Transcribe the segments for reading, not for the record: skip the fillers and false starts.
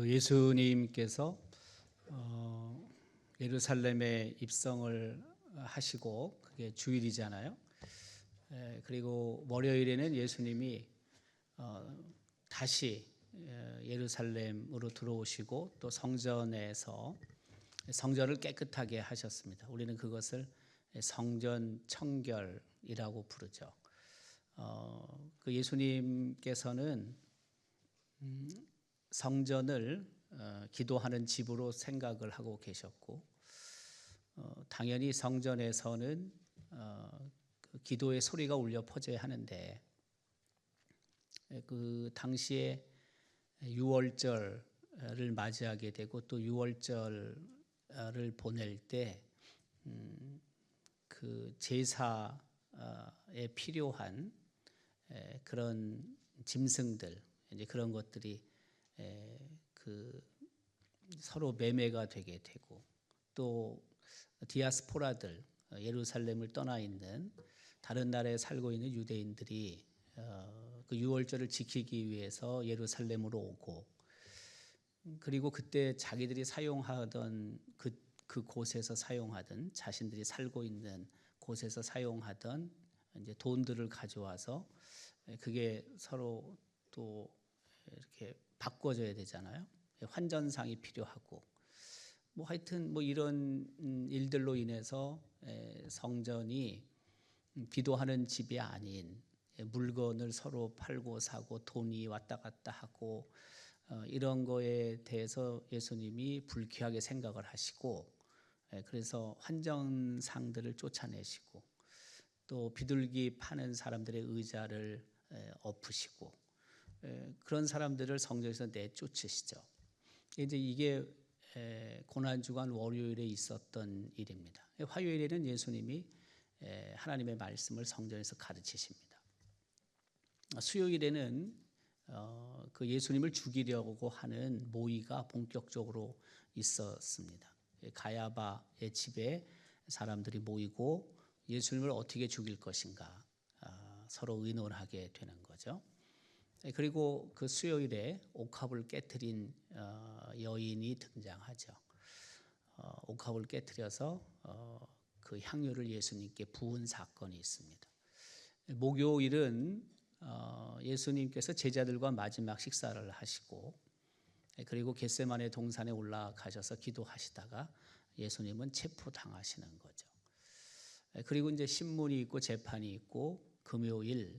예수님께서 예루살렘에 입성을 하시고 그게 주일이잖아요. 그리고 월요일에는 예수님이 다시 예루살렘으로 들어오시고 또 성전에서 성전을 깨끗하게 하셨습니다. 우리는 그것을 성전 청결이라고 부르죠. 그 예수님께서는 성전을 기도하는 집으로 생각을 하고 계셨고, 당연히 성전에서는 그 기도의 소리가 울려 퍼져야 하는데, 그 당시에 유월절을 맞이하게 되고 또 유월절을 보낼 때 그 제사에 필요한 그런 짐승들, 이제 그런 것들이 그 서로 매매가 되게 되고, 또 디아스포라들, 예루살렘을 떠나 있는 다른 나라에 살고 있는 유대인들이 그 유월절을 지키기 위해서 예루살렘으로 오고, 그리고 그때 자기들이 사용하던 그 곳에서 사용하던, 자신들이 살고 있는 곳에서 사용하던 이제 돈들을 가져와서 그게 서로 또 이렇게 바꿔줘야 되잖아요. 환전상이 필요하고, 뭐 하여튼 뭐 이런 일들로 인해서 성전이 기도하는 집이 아닌 물건을 서로 팔고 사고 돈이 왔다 갔다 하고 이런 거에 대해서 예수님이 불쾌하게 생각을 하시고, 그래서 환전상들을 쫓아내시고 또 비둘기 파는 사람들의 의자를 엎으시고 그런 사람들을 성전에서 내쫓으시죠. 이제 이게 고난주간 월요일에 있었던 일입니다. 화요일에는 예수님이 하나님의 말씀을 성전에서 가르치십니다. 수요일에는 그 예수님을 죽이려고 하는 모의가 본격적으로 있었습니다. 가야바의 집에 사람들이 모이고 예수님을 어떻게 죽일 것인가 서로 의논하게 되는 거죠. 그리고 그 수요일에 옥합을 깨트린 여인이 등장하죠. 옥합을 깨트려서 그 향유를 예수님께 부은 사건이 있습니다. 목요일은 예수님께서 제자들과 마지막 식사를 하시고, 그리고 겟세마네 동산에 올라가셔서 기도하시다가 예수님은 체포당하시는 거죠. 그리고 이제 신문이 있고 재판이 있고, 금요일,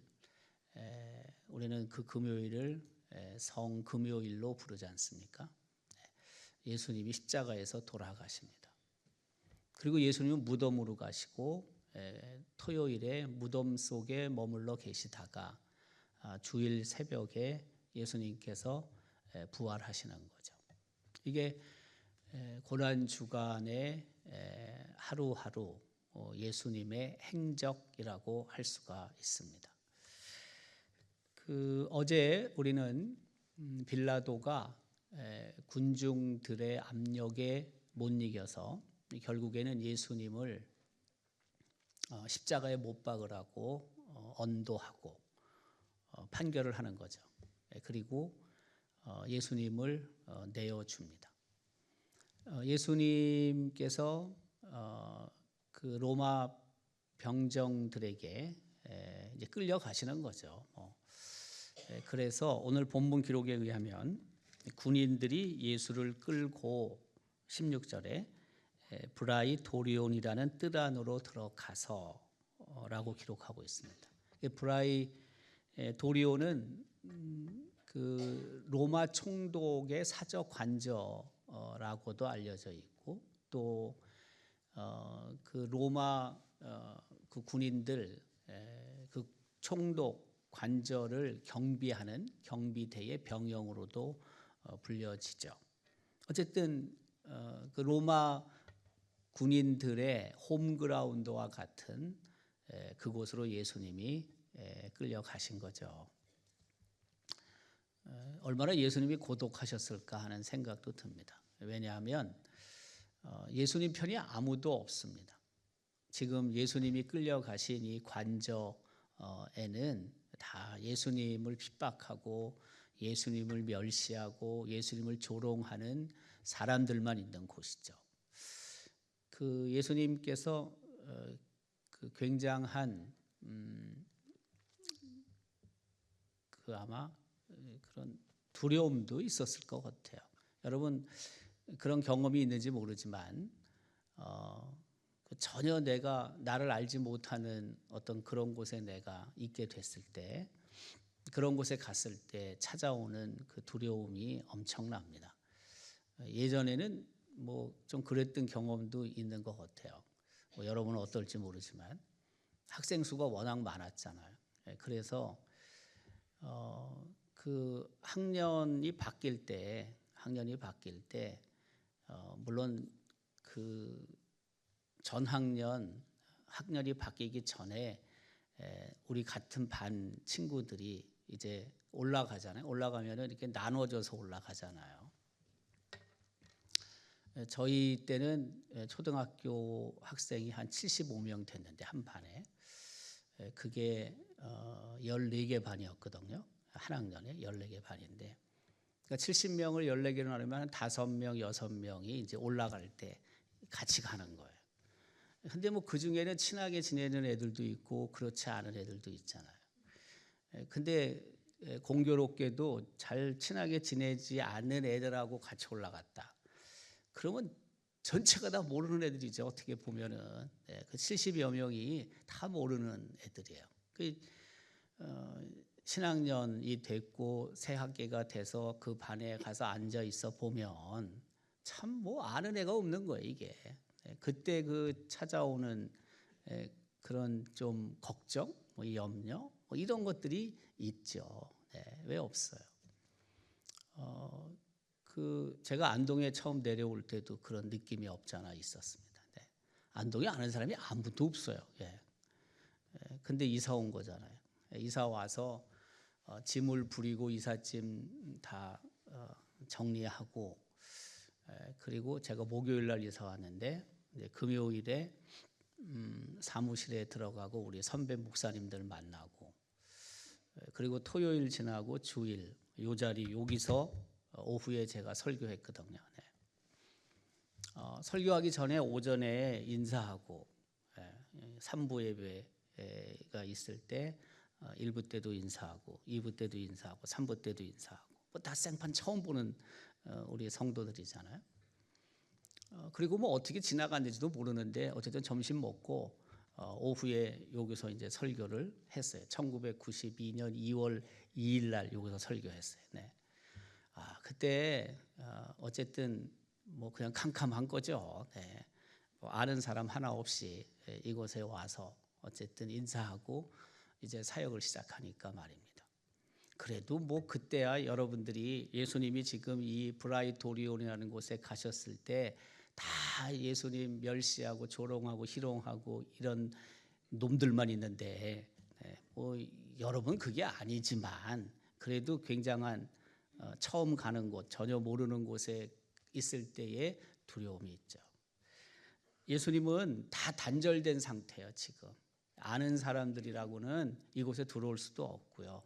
우리는 그 금요일을 성금요일로 부르지 않습니까? 예수님이 십자가에서 돌아가십니다. 그리고 예수님은 무덤으로 가시고 토요일에 무덤 속에 머물러 계시다가 주일 새벽에 예수님께서 부활하시는 거죠. 이게 고난 주간의 하루하루 예수님의 행적이라고 할 수가 있습니다. 어제 우리는 빌라도가 군중들의 압력에 못 이겨서 결국에는 예수님을 십자가에 못 박으라고 언도하고 판결을 하는 거죠. 그리고 예수님을 내어줍니다. 예수님께서 그 로마 병정들에게 이제 끌려가시는 거죠. 그래서 오늘 본문 기록에 의하면 군인들이 예수를 끌고 16절에 브라이 도리온이라는 뜰 안으로 들어가서 라고 기록하고 있습니다. 브라이 도리온은 그 로마 총독의 사저 관저라고도 알려져 있고, 또 그 로마 그 군인들 그 총독 관저를 경비하는 경비대의 병영으로도 불려지죠. 어쨌든 그 로마 군인들의 홈그라운드와 같은 그곳으로 예수님이 끌려가신 거죠. 얼마나 예수님이 고독하셨을까 하는 생각도 듭니다. 왜냐하면 예수님 편이 아무도 없습니다. 지금 예수님이 끌려가신 이 관저에는 다 예수님을 핍박하고 예수님을 멸시하고 예수님을 조롱하는 사람들만 있는 곳이죠. 그 예수님께서 그 굉장한 그 아마 그런 두려움도 있었을 것 같아요. 여러분 그런 경험이 있는지 모르지만 전혀 내가 나를 알지 못하는 어떤 그런 곳에 내가 있게 됐을 때, 그런 곳에 갔을 때 찾아오는 그 두려움이 엄청납니다. 예전에는 뭐 좀 그랬던 경험도 있는 것 같아요. 뭐 여러분은 어떨지 모르지만 학생 수가 워낙 많았잖아요. 그래서 그 학년이 바뀔 때 물론 그 전 학년이 바뀌기 전에 우리 같은 반 친구들이 이제 올라가잖아요. 올라가면은 이렇게 나눠져서 올라가잖아요. 저희 때는 초등학교 학생이 한 75명 됐는데 한 반에 그게 14개 반이었거든요. 한 학년에 14개 반인데, 그러니까 70명을 14개로 나누면 한 5명, 6명이 이제 올라갈 때 같이 가는 거예요. 근데 뭐 그 중에는 친하게 지내는 애들도 있고 그렇지 않은 애들도 있잖아요. 근데 공교롭게도 잘 친하게 지내지 않는 애들하고 같이 올라갔다. 그러면 전체가 다 모르는 애들이죠. 어떻게 보면은 그 70여 명이 다 모르는 애들이에요. 그 신학년이 됐고 새 학기가 돼서 그 반에 가서 앉아 있어 보면 참 뭐 아는 애가 없는 거예요, 이게. 그때 그 찾아오는 그런 좀 걱정, 뭐 염려, 뭐 이런 것들이 있죠. 왜 없어요? 그 제가 안동에 처음 내려올 때도 그런 느낌이 없잖아 있었습니다. 안동에 아는 사람이 아무도 없어요. 근데 이사 온 거잖아요. 이사 와서 짐을 부리고 이삿짐 다 정리하고, 그리고 제가 목요일 날 이사 왔는데 이제 금요일에 사무실에 들어가고 우리 선배 목사님들 만나고, 그리고 토요일 지나고 주일 요 자리 여기서 오후에 제가 설교했거든요. 설교하기 전에 오전에 인사하고 3부 예배가 있을 때 1부 때도 인사하고 2부 때도 인사하고 3부 때도 인사하고 뭐 다 생판 처음 보는 우리 성도들이잖아요. 그리고 뭐 어떻게 지나갔는지도 모르는데 어쨌든 점심 먹고 오후에 여기서 이제 설교를 했어요. 1992년 2월 2일 날 여기서 설교했어요. 그때 어쨌든 뭐 그냥 캄캄한 거죠. 뭐 아는 사람 하나 없이 이곳에 와서 어쨌든 인사하고 이제 사역을 시작하니까 말입니다. 그래도 뭐 그때야 여러분들이 예수님이 지금 이 브라이토리온이라는 곳에 가셨을 때 다 예수님 멸시하고 조롱하고 희롱하고 이런 놈들만 있는데, 뭐 여러분 그게 아니지만 그래도 굉장한 처음 가는 곳, 전혀 모르는 곳에 있을 때의 두려움이 있죠. 예수님은 다 단절된 상태예요. 지금 아는 사람들이라고는 이곳에 들어올 수도 없고요.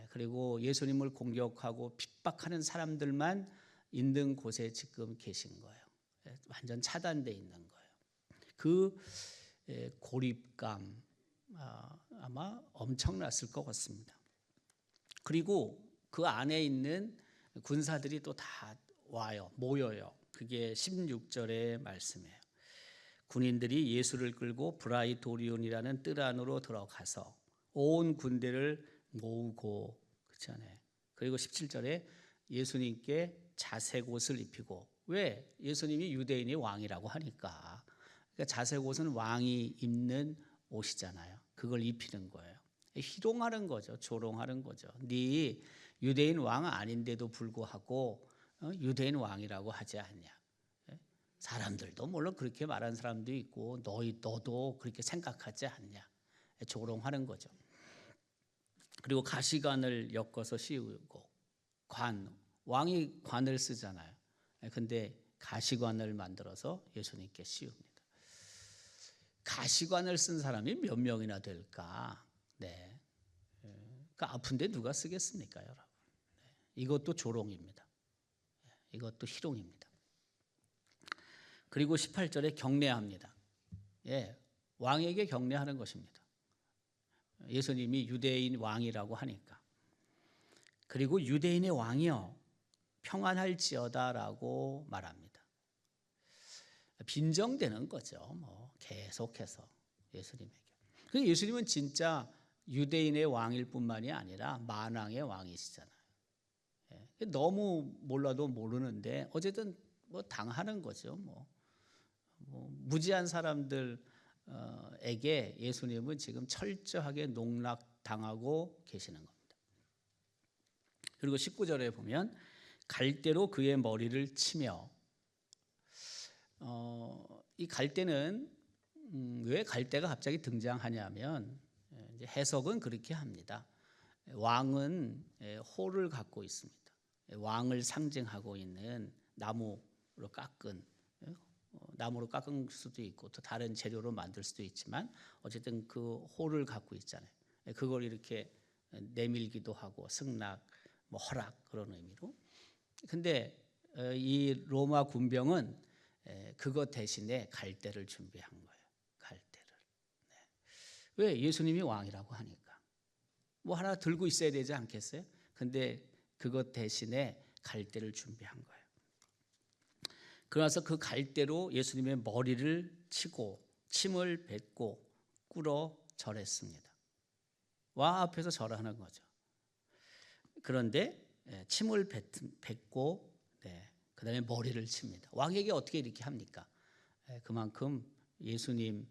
그리고 예수님을 공격하고 핍박하는 사람들만 있는 곳에 지금 계신 거예요. 완전 차단되어 있는 거예요. 그 고립감 아마 엄청났을 것 같습니다. 그리고 그 안에 있는 군사들이 또 다 와요. 모여요. 그게 16절의 말씀이에요. 군인들이 예수를 끌고 브라이토리온이라는 뜰 안으로 들어가서 온 군대를 모으고, 그렇잖아요. 그리고 17절에 예수님께 자색옷을 입히고, 왜? 예수님이 유대인의 왕이라고 하니까. 그러니까 자색옷은 왕이 입는 옷이잖아요. 그걸 입히는 거예요. 희롱하는 거죠. 조롱하는 거죠. 네 유대인 왕 아닌데도 불구하고 유대인 왕이라고 하지 않냐. 사람들도 물론 그렇게 말하는 사람도 있고 너도 그렇게 생각하지 않냐. 조롱하는 거죠. 그리고 가시관을 엮어서 씌우고, 왕이 관을 쓰잖아요. 근데 가시관을 만들어서 예수님께 씌웁니다. 가시관을 쓴 사람이 몇 명이나 될까? 그러니까 아픈데 누가 쓰겠습니까, 여러분? 이것도 조롱입니다. 이것도 희롱입니다. 그리고 18절에 경례합니다. 왕에게 경례하는 것입니다. 예수님이 유대인 왕이라고 하니까. 그리고 유대인의 왕이여 평안할지어다라고 말합니다. 빈정되는 거죠. 뭐 계속해서 예수님에게. 그 예수님은 진짜 유대인의 왕일 뿐만이 아니라 만왕의 왕이시잖아요. 너무 몰라도 모르는데 어쨌든 뭐 당하는 거죠. 뭐 무지한 사람들에게 예수님은 지금 철저하게 농락당하고 계시는 겁니다. 그리고 19절에 보면 갈대로 그의 머리를 치며, 이 갈대는 왜 갈대가 갑자기 등장하냐면 이제 해석은 그렇게 합니다. 왕은 호를 갖고 있습니다. 왕을 상징하고 있는 나무로 깎은 수도 있고 또 다른 재료로 만들 수도 있지만 어쨌든 그 호를 갖고 있잖아요. 그걸 이렇게 내밀기도 하고 승낙, 뭐 허락 그런 의미로. 근데 이 로마 군병은 그것 대신에 갈대를 준비한 거예요. 갈대를. 왜? 예수님이 왕이라고 하니까. 뭐 하나 들고 있어야 되지 않겠어요? 근데 그것 대신에 갈대를 준비한 거예요. 그래서 그 갈대로 예수님의 머리를 치고 침을 뱉고 꿇어 절했습니다. 왕 앞에서 절하는 거죠. 그런데 침을 뱉고 그다음에 머리를 칩니다. 왕에게 어떻게 이렇게 합니까? 그만큼 예수님을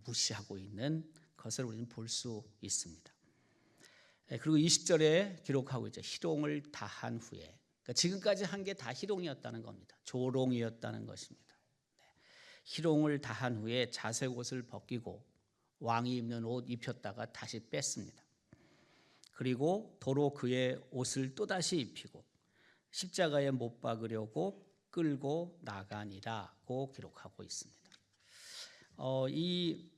무시하고 있는 것을 우리는 볼 수 있습니다. 그리고 20절에 기록하고 있죠. 희롱을 다한 후에. 그러니까 지금까지 한 게 다 희롱이었다는 겁니다. 조롱이었다는 것입니다. 희롱을 다한 후에 자색 옷을 벗기고 왕이 입는 옷 입혔다가 다시 뺐습니다. 그리고 도로 그의 옷을 또다시 입히고 십자가에 못 박으려고 끌고 나가니라고 기록하고 있습니다. 이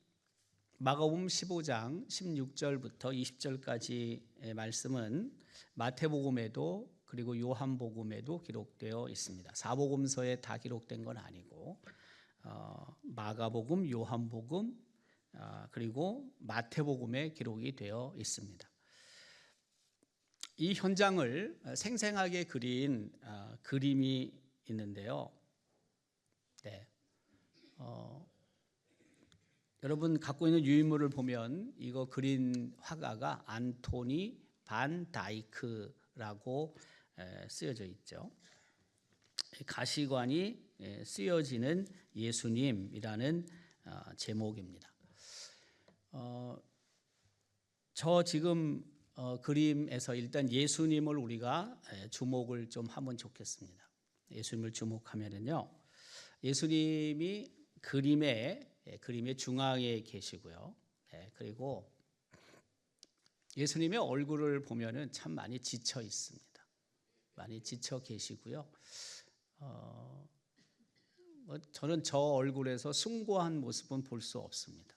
마가복음 15장 16절부터 20절까지의 말씀은 마태복음에도 그리고 요한복음에도 기록되어 있습니다. 사복음서에 다 기록된 건 아니고 마가복음, 요한복음 그리고 마태복음에 기록이 되어 있습니다. 이 현장을 생생하게 그린 그림이 있는데요. 여러분 갖고 있는 유인물을 보면 이거 그린 화가가 안토니 반 다이크라고 쓰여져 있죠. 가시관이 쓰여지는 예수님이라는 제목입니다. 저 지금 그림에서 일단 예수님을 우리가 주목을 좀 하면 좋겠습니다. 예수님을 주목하면은요, 예수님이 그림의 중앙에 계시고요. 그리고 예수님의 얼굴을 보면은 참 많이 지쳐 있습니다. 많이 지쳐 계시고요. 저는 저 얼굴에서 숭고한 모습은 볼 수 없습니다.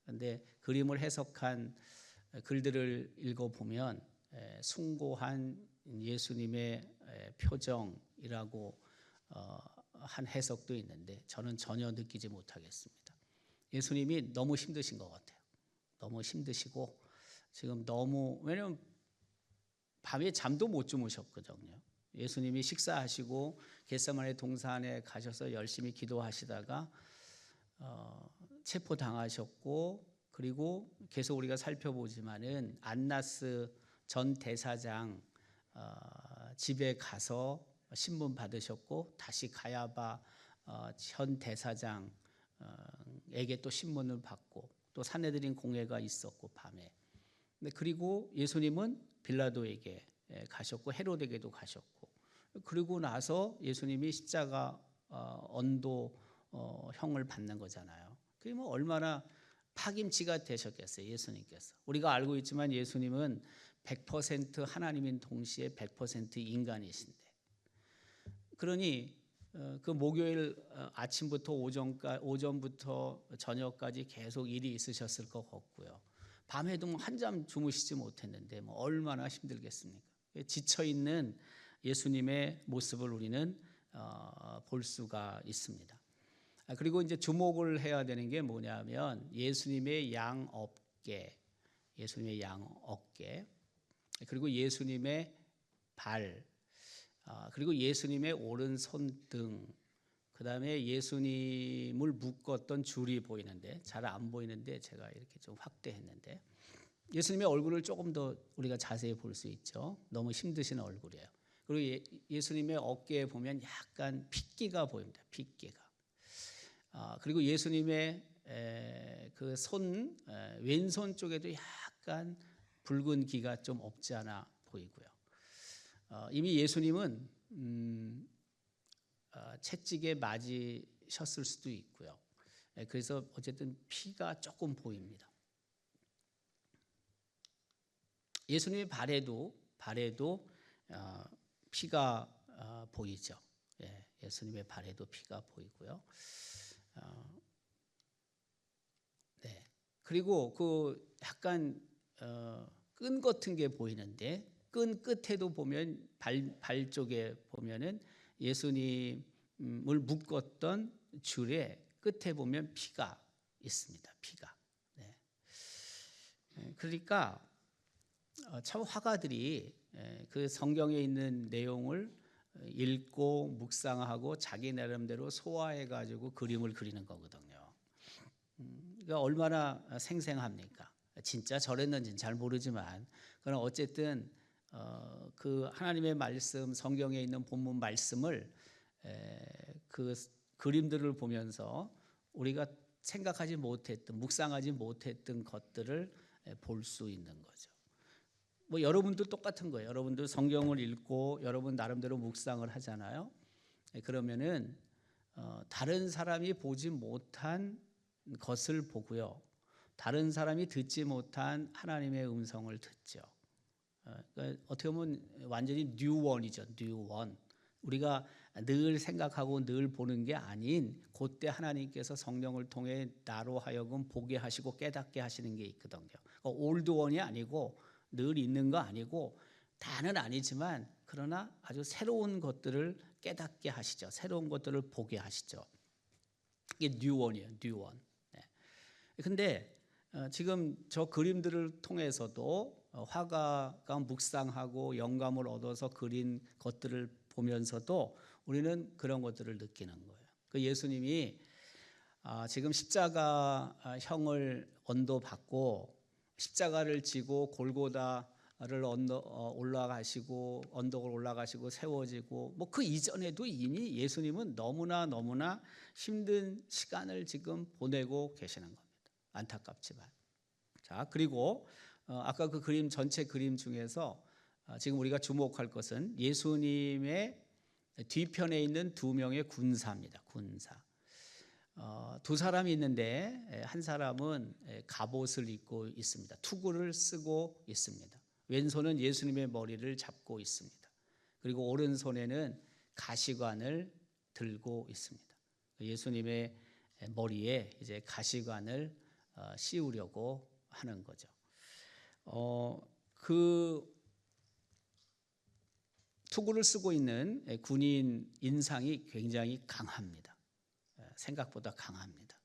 그런데 그림을 해석한 글들을 읽어보면 숭고한 예수님의 표정이라고 한 해석도 있는데 저는 전혀 느끼지 못하겠습니다. 예수님이 너무 힘드신 것 같아요. 너무 힘드시고 지금 왜냐하면 밤에 잠도 못 주무셨거든요. 예수님이 식사하시고 겟세마네 동산에 가셔서 열심히 기도하시다가 체포당하셨고, 그리고 계속 우리가 살펴보지만은 안나스 전 대사장 집에 가서 신문 받으셨고, 다시 가야바 현 대사장에게 또 신문을 받고, 또 산헤드린 공회가 있었고 밤에. 그리고 예수님은 빌라도에게 가셨고 헤롯에게도 가셨고, 그리고 나서 예수님이 십자가 언도형을 받는 거잖아요. 그게 뭐 얼마나 파김치가 되셨겠어요, 예수님께서. 우리가 알고 있지만 예수님은 100% 하나님인 동시에 100% 인간이신데, 그러니 그 목요일 아침부터 오전부터 저녁까지 계속 일이 있으셨을 것 같고요. 밤에도 뭐 한잠 주무시지 못했는데 뭐 얼마나 힘들겠습니까? 지쳐 있는 예수님의 모습을 우리는 볼 수가 있습니다. 그리고 이제 주목을 해야 되는 게 뭐냐면 예수님의 양 어깨, 그리고 예수님의 발, 그리고 예수님의 오른손 등, 그 다음에 예수님을 묶었던 줄이 보이는데 잘 안 보이는데 제가 이렇게 좀 확대했는데 예수님의 얼굴을 조금 더 우리가 자세히 볼 수 있죠. 너무 힘드신 얼굴이에요. 그리고 예수님의 어깨에 보면 약간 핏기가 보입니다. 핏기가. 그리고 예수님의 그 왼손 쪽에도 약간 붉은 기가 좀 없지 않아 보이고요. 이미 예수님은 채찍에 맞으셨을 수도 있고요. 그래서 어쨌든 피가 조금 보입니다. 예수님의 발에도 피가 보이죠. 예수님의 발에도 피가 보이고요. 네. 그리고 그 약간 끈 같은 게 보이는데 끈 끝에도 보면 발 쪽에 보면은 예수님을 묶었던 줄의 끝에 보면 피가 있습니다. 피가. 네. 그러니까 참 화가들이 그 성경에 있는 내용을 읽고 묵상하고 자기 나름대로 소화해 가지고 그림을 그리는 거거든요. 그러니까 얼마나 생생합니까? 진짜 저랬는지는 잘 모르지만 그러나 어쨌든 그 하나님의 말씀, 성경에 있는 본문 말씀을 그 그림들을 보면서 우리가 생각하지 못했던, 묵상하지 못했던 것들을 볼 수 있는 거죠. 뭐 여러분도 똑같은 거예요. 여러분도 성경을 읽고 여러분 나름대로 묵상을 하잖아요. 그러면은 다른 사람이 보지 못한 것을 보고요. 다른 사람이 듣지 못한 하나님의 음성을 듣죠. 그러니까 어떻게 보면 완전히 뉴원이죠. 뉴원. 우리가 늘 생각하고 늘 보는 게 아닌 그때 하나님께서 성령을 통해 나로 하여금 보게 하시고 깨닫게 하시는 게 있거든요. 올드원이 아니고 늘 있는 거 아니고 다는 아니지만 그러나 아주 새로운 것들을 깨닫게 하시죠. 새로운 것들을 보게 하시죠. 이게 뉴원이에요. 뉴원. 근데 지금 저 그림들을 통해서도 화가가 묵상하고 영감을 얻어서 그린 것들을 보면서도 우리는 그런 것들을 느끼는 거예요. 그 예수님이 지금 십자가형을 언도받고 십자가를 지고 골고다를 올라가시고 언덕을 올라가시고 세워지고 뭐 그 이전에도 이미 예수님은 너무나 힘든 시간을 지금 보내고 계시는 겁니다. 안타깝지만. 자, 그리고 아까 그 그림 전체 그림 중에서 지금 우리가 주목할 것은 예수님의 뒤편에 있는 두 명의 군사입니다. 군사. 두 사람이 있는데 한 사람은 갑옷을 입고 있습니다. 투구를 쓰고 있습니다. 왼손은 예수님의 머리를 잡고 있습니다. 그리고 오른손에는 가시관을 들고 있습니다. 예수님의 머리에 이제 가시관을 씌우려고 하는 거죠. 그 투구를 쓰고 있는 군인 인상이 굉장히 강합니다. 생각보다 강합니다.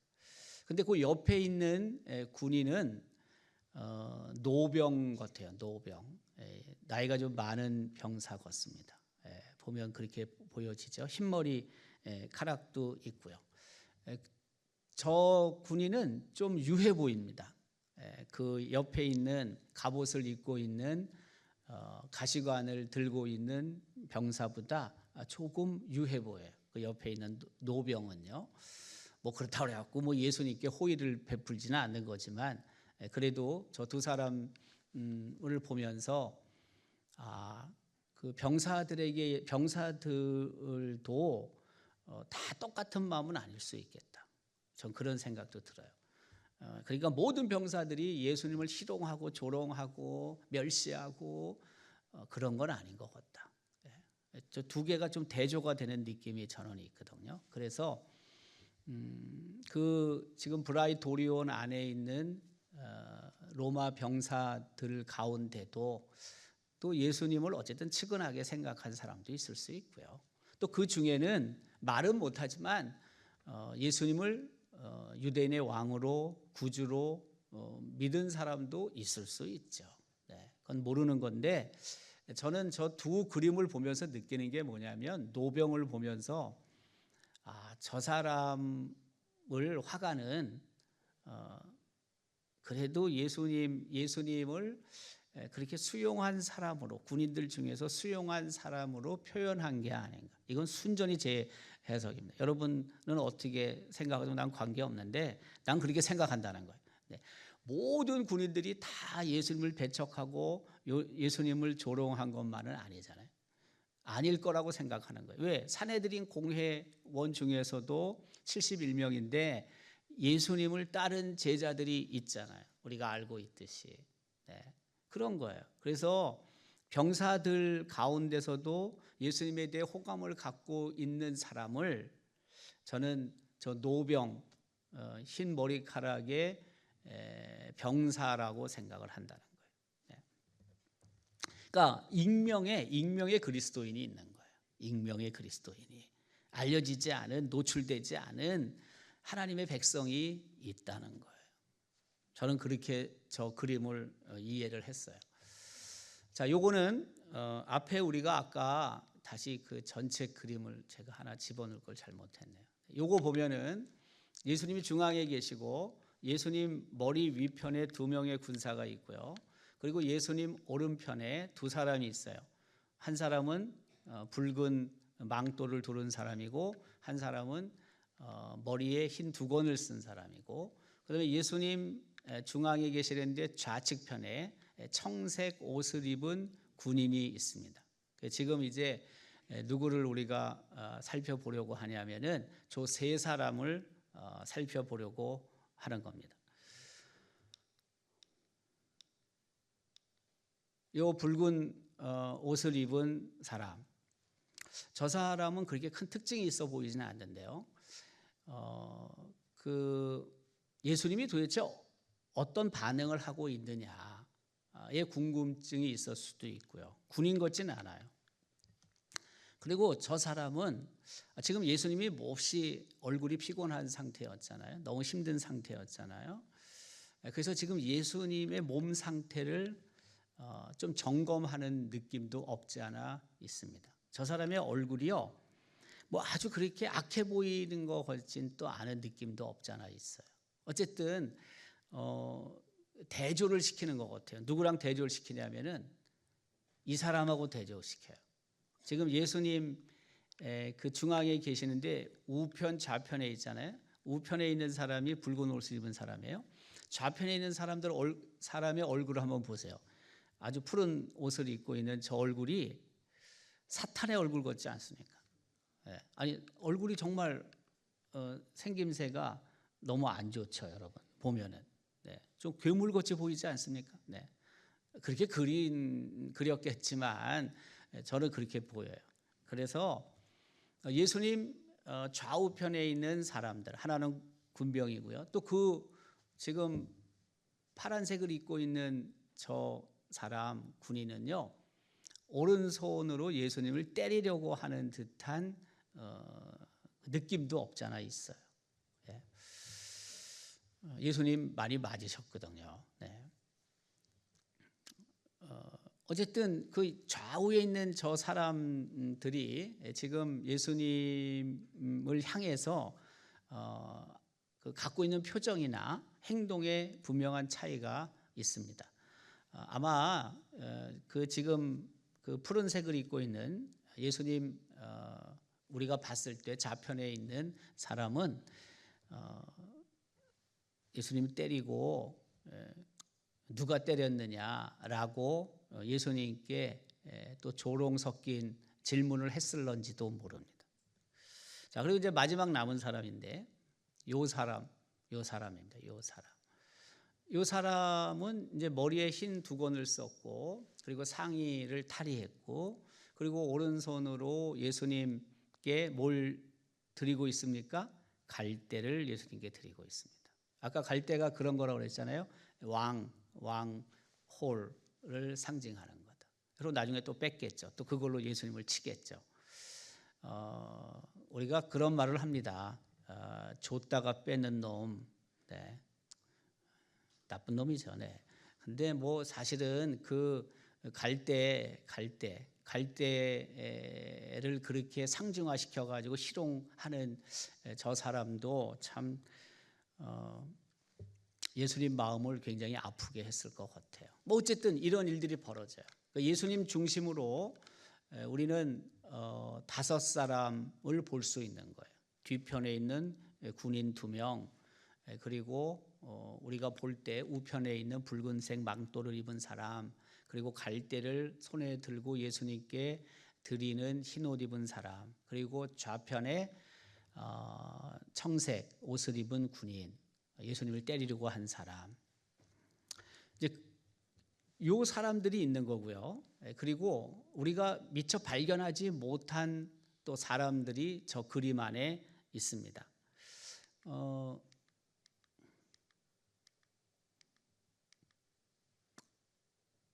근데 그 옆에 있는 군인은 노병 같아요. 노병. 나이가 좀 많은 병사 같습니다. 보면 그렇게 보여지죠. 흰머리 카락도 있고요. 저 군인은 좀 유해 보입니다. 그 옆에 있는 갑옷을 입고 있는 가시관을 들고 있는 병사보다 조금 유해 보여요. 그 옆에 있는 노병은요. 뭐 그렇다고 해갖고 뭐 예수님께 호의를 베풀지는 않는 거지만 그래도 저 두 사람을 보면서 그 병사들도 다 똑같은 마음은 아닐 수 있겠다. 전 그런 생각도 들어요. 그러니까 모든 병사들이 예수님을 희롱하고 조롱하고 멸시하고 그런 건 아닌 것 같다. 저 두 개가 좀 대조가 되는 느낌이 저는 있거든요. 그래서 그 지금 브라이토리온 안에 있는 로마 병사들 가운데도 또 예수님을 어쨌든 측은하게 생각한 사람도 있을 수 있고요. 또 그 중에는 말은 못하지만 예수님을 유대인의 왕으로 구주로 믿은 사람도 있을 수 있죠. 네, 그건 모르는 건데 저는 저 두 그림을 보면서 느끼는 게 뭐냐면 노병을 보면서 저 사람을 화가는 그래도 예수님을 그렇게 수용한 사람으로 군인들 중에서 수용한 사람으로 표현한 게 아닌가. 이건 순전히 제 해석입니다. 여러분은 어떻게 생각하든 난 관계없는데 난 그렇게 생각한다는 거예요. 네. 모든 군인들이 다 예수님을 배척하고 예수님을 조롱한 것만은 아니잖아요. 아닐 거라고 생각하는 거예요. 왜? 산헤드린 공회원 중에서도 71명인데 예수님을 따른 제자들이 있잖아요. 우리가 알고 있듯이. 네. 그런 거예요. 그래서 병사들 가운데서도 예수님에 대해 호감을 갖고 있는 사람을 저는 저 노병, 흰 머리카락의 병사라고 생각을 한다는 거예요. 네. 그러니까 익명의 그리스도인이 있는 거예요. 익명의 그리스도인이 알려지지 않은, 노출되지 않은 하나님의 백성이 있다는 거예요. 저는 그렇게 저 그림을 이해를 했어요. 자, 요거는 앞에 우리가 아까 다시 그 전체 그림을 제가 하나 집어넣을 걸 잘못했네요. 요거 보면은 예수님이 중앙에 계시고 예수님 머리 위편에 2명의 군사가 있고요. 그리고 예수님 오른편에 2사람이 있어요. 한 사람은 붉은 망토를 두른 사람이고 한 사람은 머리에 흰 두건을 쓴 사람이고, 그다음에 예수님 중앙에 계시는데 좌측편에 청색 옷을 입은 군인이 있습니다. 지금 이제 누구를 우리가 살펴보려고 하냐면은 저 3사람을 살펴보려고 하는 겁니다. 요 붉은 옷을 입은 사람, 저 사람은 그렇게 큰 특징이 있어 보이지는 않는데요. 예수님이 도대체 어떤 반응을 하고 있느냐에 궁금증이 있을 수도 있고요. 군인 같지는 않아요. 그리고 저 사람은 지금 예수님이 몹시 얼굴이 피곤한 상태였잖아요. 너무 힘든 상태였잖아요. 그래서 지금 예수님의 몸 상태를 좀 점검하는 느낌도 없지 않아 있습니다. 저 사람의 얼굴이요, 뭐 아주 그렇게 악해 보이는 것 같진 또 않은 느낌도 없지 않아 있어요. 어쨌든 대조를 시키는 것 같아요. 누구랑 대조를 시키냐면은 이 사람하고 대조시켜요. 지금 예수님 그 중앙에 계시는데 우편 좌편에 있잖아요. 우편에 있는 사람이 붉은 옷을 입은 사람이에요. 좌편에 있는 사람의 얼굴을 한번 보세요. 아주 푸른 옷을 입고 있는 저 얼굴이 사탄의 얼굴 같지 않습니까? 아니 얼굴이 정말 생김새가 너무 안 좋죠, 여러분. 보면은 좀 괴물같이 보이지 않습니까? 그렇게 그렸겠지만 저는 그렇게 보여요. 그래서 예수님 좌우편에 있는 사람들, 하나는 군병이고요. 또 그 지금 파란색을 입고 있는 저 사람 군인은요, 오른손으로 예수님을 때리려고 하는 듯한 느낌도 없잖아 있어요. 예수님 많이 맞으셨거든요. 어쨌든 그 좌우에 있는 저 사람들이 지금 예수님을 향해서 그 갖고 있는 표정이나 행동에 분명한 차이가 있습니다. 아마 그 지금 그 푸른색을 입고 있는 예수님 우리가 봤을 때 좌편에 있는 사람은 예수님 때리고 누가 때렸느냐라고 예수님께 또 조롱 섞인 질문을 했을런지도 모릅니다. 자, 그리고 이제 마지막 남은 사람인데 요 사람입니다. 요 사람은 이제 머리에 흰 두건을 썼고, 그리고 상의를 탈의했고, 그리고 오른손으로 예수님께 뭘 드리고 있습니까? 갈대를 예수님께 드리고 있습니다. 아까 갈대가 그런 거라고 그랬잖아요. 왕홀을 상징하는 거다. 그리고 나중에 또 뺏겠죠. 또 그걸로 예수님을 치겠죠. 우리가 그런 말을 합니다. 줬다가 뺏는 놈, 네. 나쁜 놈이죠. 네. 근데 뭐 사실은 그 갈대를 그렇게 상징화시켜 가지고 희롱하는 저 사람도 참 예수님 마음을 굉장히 아프게 했을 것 같아요. 뭐 어쨌든 이런 일들이 벌어져요. 예수님 중심으로 우리는 5사람을 볼 수 있는 거예요. 뒤편에 있는 군인 2명, 그리고 우리가 볼 때 우편에 있는 붉은색 망토를 입은 사람, 그리고 갈대를 손에 들고 예수님께 드리는 흰옷 입은 사람, 그리고 좌편에 청색 옷을 입은 군인, 예수님을 때리려고 한 사람. 이제 요 사람들이 있는 거고요. 그리고 우리가 미처 발견하지 못한 또 사람들이 저 그림 안에 있습니다.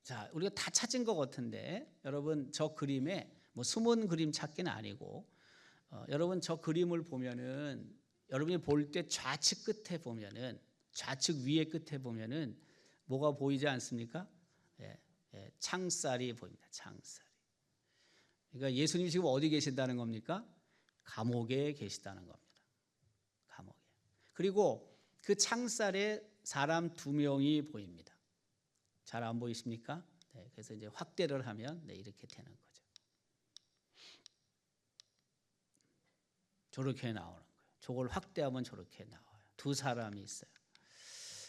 자, 우리가 다 찾은 것 같은데 여러분 저 그림에 뭐 숨은 그림 찾기는 아니고 여러분 저 그림을 보면은 여러분이 볼 때 좌측 끝에 보면은 좌측 위에 끝에 보면은 뭐가 보이지 않습니까? 창살이 보입니다. 창살이. 그러니까 예수님이 지금 어디 계신다는 겁니까? 감옥에 계시다는 겁니다. 감옥에. 그리고 그 창살에 사람 2명이 보입니다. 잘 안 보이십니까? 네, 그래서 이제 확대를 하면 이렇게 되는 거죠. 저렇게 나오는 거예요. 저걸 확대하면 저렇게 나와요. 2사람이 있어요.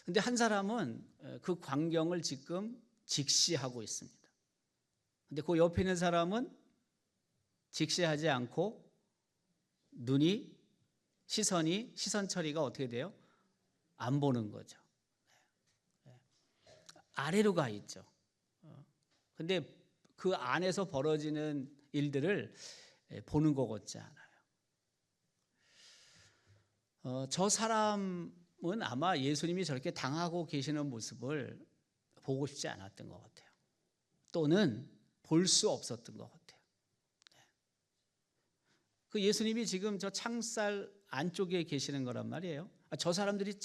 근데 한 사람은 그 광경을 지금 직시하고 있습니다. 근데 그 옆에 있는 사람은 직시하지 않고 시선 처리가 어떻게 돼요? 안 보는 거죠. 아래로 가 있죠. 근데 그 안에서 벌어지는 일들을 보는 것 같지 않아요. 저 사람은 아마 예수님이 저렇게 당하고 계시는 모습을 보고 싶지 않았던 것 같아요. 또는 볼 수 없었던 것 같아요. 그 예수님이 지금 저 창살 안쪽에 계시는 거란 말이에요. 저 사람들이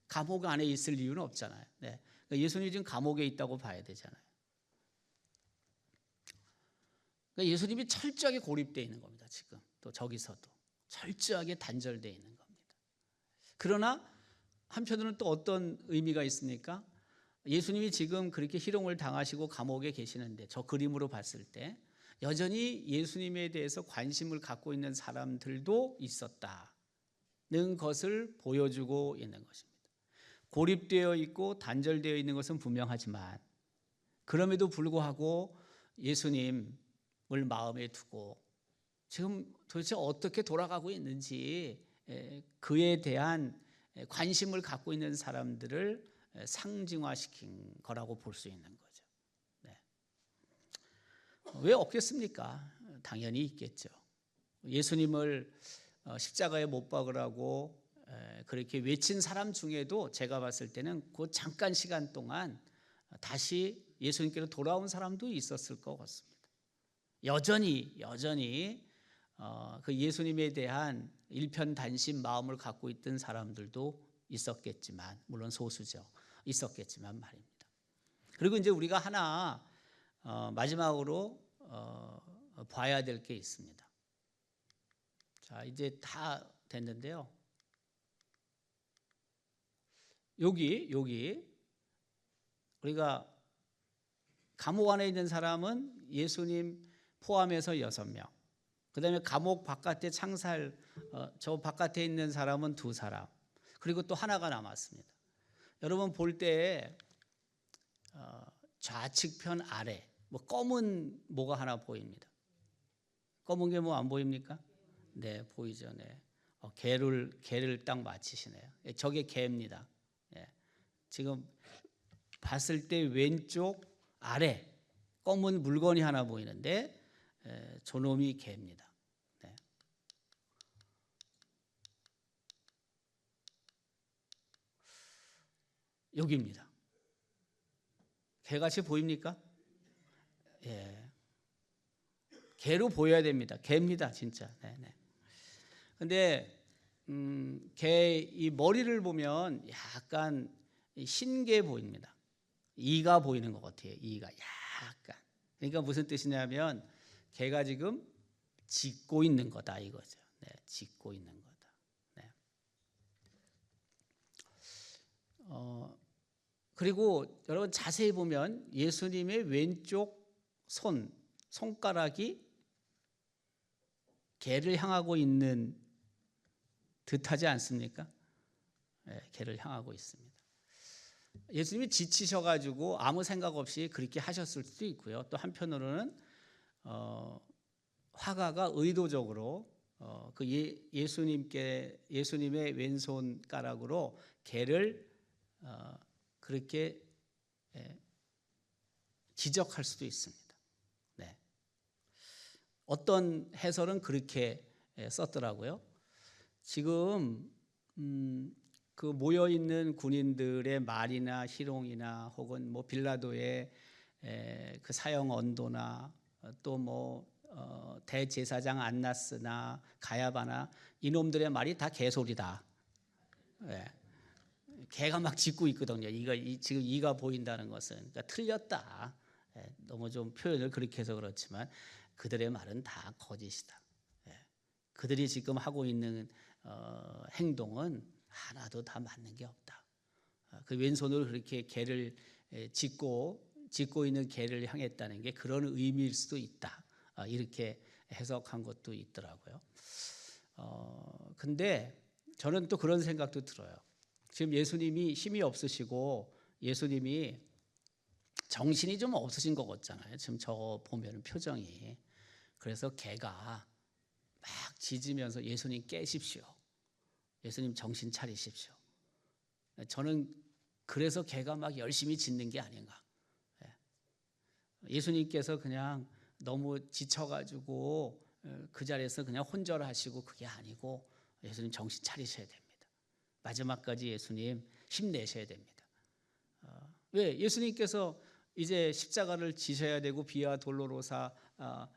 감옥 안에 있을 이유는 없잖아요. 네. 그러니까 예수님이 지금 감옥에 있다고 봐야 되잖아요. 그러니까 예수님이 철저하게 고립되어 있는 겁니다. 지금 또 저기서도 철저하게 단절되어 있는 겁니다. 그러나 한편으로는 또 어떤 의미가 있습니까? 예수님이 지금 그렇게 희롱을 당하시고 감옥에 계시는데 저 그림으로 봤을 때 여전히 예수님에 대해서 관심을 갖고 있는 사람들도 있었다는 것을 보여주고 있는 것입니다. 고립되어 있고 단절되어 있는 것은 분명하지만 그럼에도 불구하고 예수님을 마음에 두고 지금 도대체 어떻게 돌아가고 있는지 그에 대한 관심을 갖고 있는 사람들을 상징화시킨 거라고 볼 수 있는 거죠. 네. 왜 없겠습니까? 당연히 있겠죠. 예수님을 십자가에 못 박으라고 그렇게 외친 사람 중에도 제가 봤을 때는 그 잠깐 시간 동안 다시 예수님께로 돌아온 사람도 있었을 것 같습니다. 여전히 그 예수님에 대한 일편단심 마음을 갖고 있던 사람들도 있었겠지만, 물론 소수죠. 있었겠지만 말입니다. 그리고 이제 우리가 하나 마지막으로 봐야 될 게 있습니다. 자, 이제 다 됐는데요. 여기 우리가 감옥 안에 있는 사람은 예수님 포함해서 6명. 그다음에 감옥 바깥에 저 바깥에 있는 사람은 2사람. 그리고 또 하나가 남았습니다. 여러분 볼 때 좌측편 아래 검은 뭐가 하나 보입니다. 검은 게 뭐 안 보입니까? 네, 보이죠. 네. 개를 딱 맞히시네요. 저게 개입니다. 예. 지금 봤을 때 왼쪽 아래 검은 물건이 하나 보이는데 저놈이 개입니다. 네. 여기입니다. 개같이 보입니까? 예. 개로 보여야 됩니다. 개입니다, 진짜. 네네. 근데 개 이 머리를 보면 약간 흰개 보입니다. 이가 보이는 것 같아요. 이가 약간. 그러니까 무슨 뜻이냐면 개가 지금 짖고 있는 거다 이거죠. 네, 짖고 있는 거다. 네. 그리고 여러분 자세히 보면 예수님의 왼쪽 손가락이 개를 향하고 있는 듯하지 않습니까? 네, 개를 향하고 있습니다. 예수님이 지치셔가지고 아무 생각 없이 그렇게 하셨을 수도 있고요. 또 한편으로는 화가가 의도적으로 그 예수님의 왼손가락으로 개를 그렇게 지적할 수도 있습니다. 네. 어떤 해설은 그렇게 썼더라고요. 지금 그 모여 있는 군인들의 말이나 희롱이나 혹은 뭐 빌라도의 그 사형 언도나 또 뭐 대제사장 안나스나 가야바나 이놈들의 말이 다 개소리다. 예. 개가 막 짖고 있거든요. 지금 이가 보인다는 것은 그러니까 틀렸다. 예. 너무 좀 표현을 그렇게 해서 그렇지만 그들의 말은 다 거짓이다. 예. 그들이 지금 하고 있는 행동은 하나도 다 맞는 게 없다. 그 왼손으로 그렇게 개를 짖고 있는 개를 향했다는 게 그런 의미일 수도 있다. 이렇게 해석한 것도 있더라고요. 근데 저는 또 그런 생각도 들어요. 지금 예수님이 힘이 없으시고 예수님이 정신이 좀 없으신 것 같잖아요. 지금 저 보면 표정이. 그래서 개가 막 짖으면서 예수님 깨십시오. 예수님 정신 차리십시오. 저는 그래서 개가 막 열심히 짖는 게 아닌가. 예수님께서 그냥 너무 지쳐가지고 그 자리에서 그냥 혼절하시고 그게 아니고 예수님 정신 차리셔야 됩니다. 마지막까지 예수님 힘내셔야 됩니다. 왜? 예수님께서 이제 십자가를 지셔야 되고 비아 돌로로사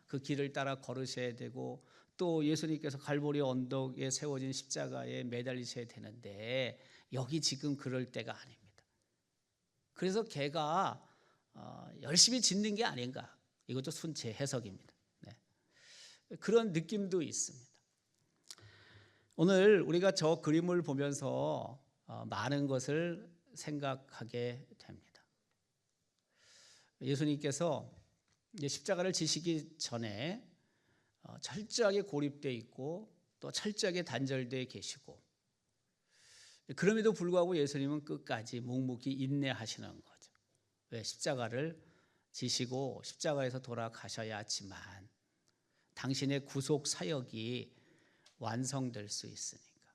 그 길을 따라 걸으셔야 되고 또 예수님께서 갈보리 언덕에 세워진 십자가에 매달리셔야 되는데 여기 지금 그럴 때가 아닙니다. 그래서 개가 열심히 짖는 게 아닌가. 이것도 제 해석입니다. 네. 그런 느낌도 있습니다. 오늘 우리가 저 그림을 보면서 많은 것을 생각하게 됩니다. 예수님께서 십자가를 지시기 전에 철저하게 고립되어 있고 또 철저하게 단절되어 계시고 그럼에도 불구하고 예수님은 끝까지 묵묵히 인내하시는 거죠. 왜? 십자가를 지시고 십자가에서 돌아가셔야 하지만 당신의 구속 사역이 완성될 수 있으니까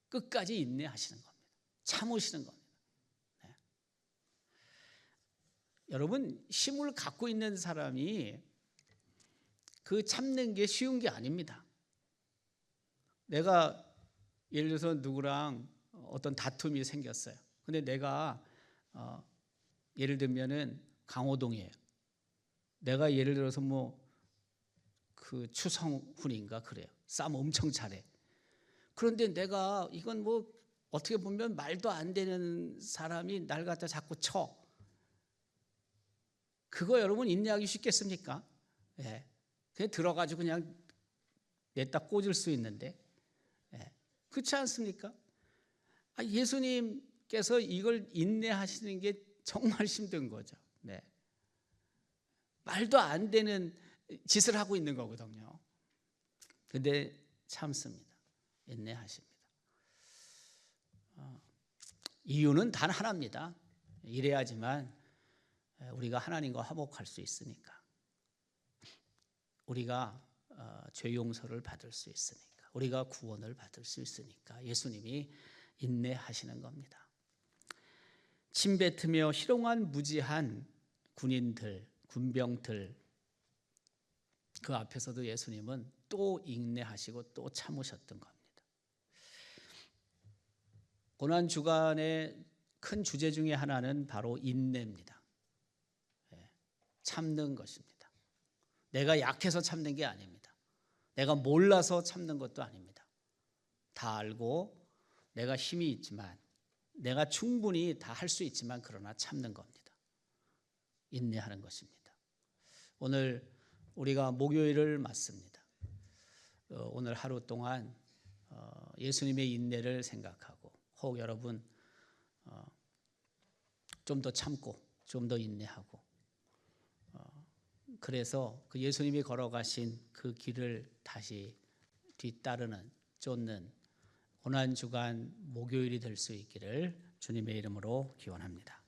끝까지 인내하시는 겁니다. 참으시는 겁니다. 네. 여러분 힘을 갖고 있는 사람이 그 참는 게 쉬운 게 아닙니다. 내가 예를 들어서 누구랑 어떤 다툼이 생겼어요. 근데 내가 예를 들면은 강호동이에요. 내가 예를 들어서 뭐 그 추성훈인가 그래요. 싸움 엄청 잘해. 그런데 내가 이건 뭐 어떻게 보면 말도 안 되는 사람이 날 갖다 자꾸 쳐. 그거 여러분 인내하기 쉽겠습니까? 예. 그냥 들어가지고 그냥 냈다 꽂을 수 있는데. 예. 그렇지 않습니까? 예수님께서 이걸 인내하시는 게 정말 힘든 거죠. 네. 말도 안 되는 짓을 하고 있는 거거든요. 근데 참습니다. 인내하십니다. 이유는 단 하나입니다. 이래야지만 우리가 하나님과 화목할 수 있으니까. 우리가 죄 용서를 받을 수 있으니까. 우리가 구원을 받을 수 있으니까 예수님이 인내하시는 겁니다. 침뱉으며 희롱한 무지한 군인들, 군병들 그 앞에서도 예수님은 또 인내하시고 또 참으셨던 겁니다. 고난 주간의 큰 주제 중에 하나는 바로 인내입니다. 참는 것입니다. 내가 약해서 참는 게 아닙니다. 내가 몰라서 참는 것도 아닙니다. 다 알고 내가 힘이 있지만, 내가 충분히 다 할 수 있지만 그러나 참는 겁니다. 인내하는 것입니다. 오늘 우리가 목요일을 맞습니다. 오늘 하루 동안 예수님의 인내를 생각하고, 혹 여러분 좀 더 참고 좀 더 인내하고, 그래서 그 예수님이 걸어가신 그 길을 다시 뒤따르는, 쫓는 고난주간 목요일이 될 수 있기를 주님의 이름으로 기원합니다.